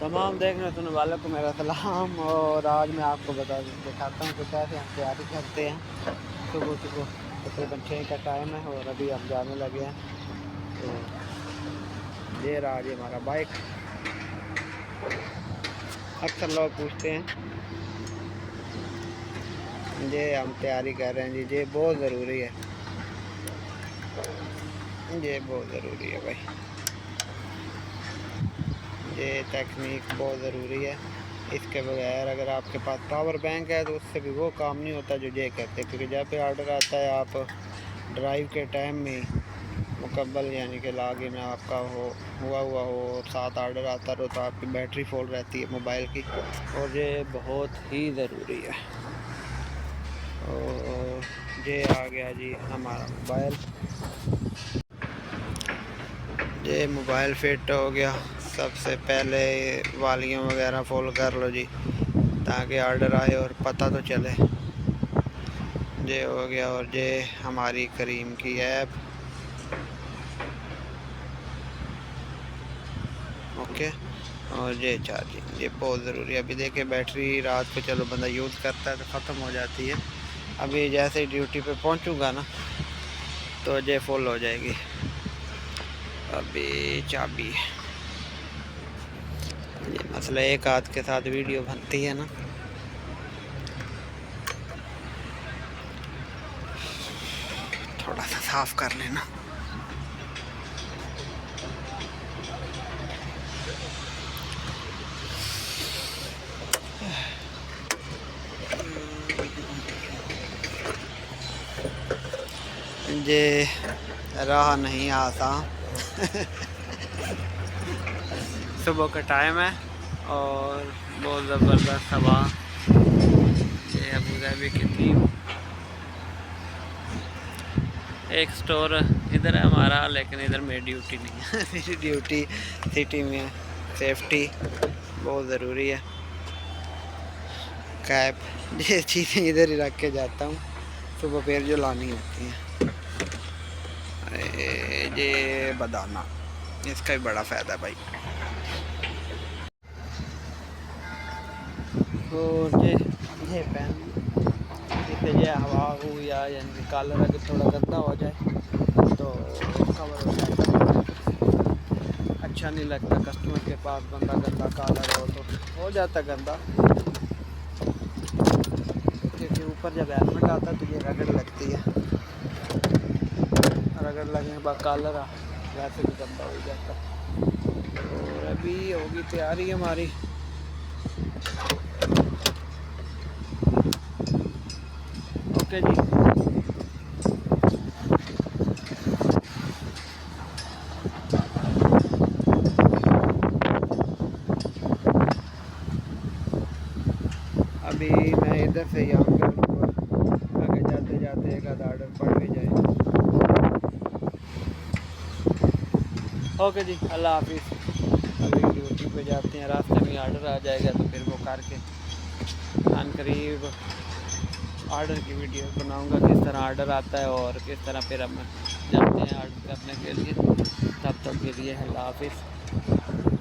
तमाम देखने सुनने वालों को मेरा सलाम। और आज मैं आपको दिखाता हूँ कि कैसे हम तैयारी करते हैं। सुबह सुबह तकरीबन 6 का टाइम है और अभी हम जाने लगे हैं। तो ये रहा जी हमारा बाइक। अक्सर लोग पूछते हैं, ये हम तैयारी कर रहे हैं जी, ये बहुत ज़रूरी है, ये बहुत ज़रूरी है भाई, ये टेक्निक बहुत ज़रूरी है। इसके बगैर अगर आपके पास पावर बैंक है तो उससे भी वो काम नहीं होता जो ये कहते, क्योंकि जब पे ऑर्डर आता है आप ड्राइव के टाइम में मुकम्मल यानी कि लॉग इन आपका हुआ हो, साथ ऑर्डर आता रहो तो आपकी बैटरी फुल रहती है मोबाइल की, और ये बहुत ही ज़रूरी है। और ये आ गया जी हमारा मोबाइल, ये मोबाइल फिट हो गया। सबसे पहले वॉल्यूम वगैरह फुल कर लो जी, ताकि ऑर्डर आए और पता तो चले। ये हो गया। और ये हमारी करीम की ऐप, ओके। और ये चार्जिंग, ये बहुत ज़रूरी है। अभी देखिए बैटरी रात को चलो बंदा यूज़ करता है तो ख़त्म हो जाती है, अभी जैसे ही ड्यूटी पे पहुंचूंगा ना तो ये फुल हो जाएगी। अभी चाबी, ये मसला एक हाथ के साथ वीडियो बनती है ना, थोड़ा सा साफ कर लेना। ये रहा नहीं आता सुबह का टाइम है और बहुत ज़बरदस्त हवा। ये अबू धाबी की थी, एक स्टोर इधर है हमारा, लेकिन इधर मेरी ड्यूटी नहीं है मेरी ड्यूटी सिटी में है। सेफ्टी बहुत ज़रूरी है। कैप, ये चीज़ें इधर ही रख के जाता हूँ, सुबह फिर जो लानी होती हैं। ये बदाना, इसका भी बड़ा फ़ायदा है भाई। और ये पेन, जिससे ये हवा हो या यानी कि कलर अगर थोड़ा गंदा हो जाए तो कवर हो जाए, अच्छा नहीं लगता। कस्टमर के पास बंदा गंदा कलर हो तो हो जाता गंदा, क्योंकि ऊपर जब हेलमेट आता है तो ये रगड़ लगती है, रगड़ लगने के बाद कलर वैसे भी गंदा हो जाता। और अभी होगी तैयारी हमारी। ओके जी, अभी मैं इधर से यहाँ पे आगे जाते जाते एक आधा ऑर्डर पड़ भी जाए। ओके जी, अल्लाह हाफिज़। अभी ड्यूटी पे जाते हैं, रास्ते में ऑर्डर आ जाएगा तो फिर वो करके अनकरीब ऑर्डर की वीडियो बनाऊंगा, किस तरह ऑर्डर आता है और किस तरह फिर हम जाते हैं ऑर्डर करने के लिए। तब तक के लिए अल्लाह हाफिज़।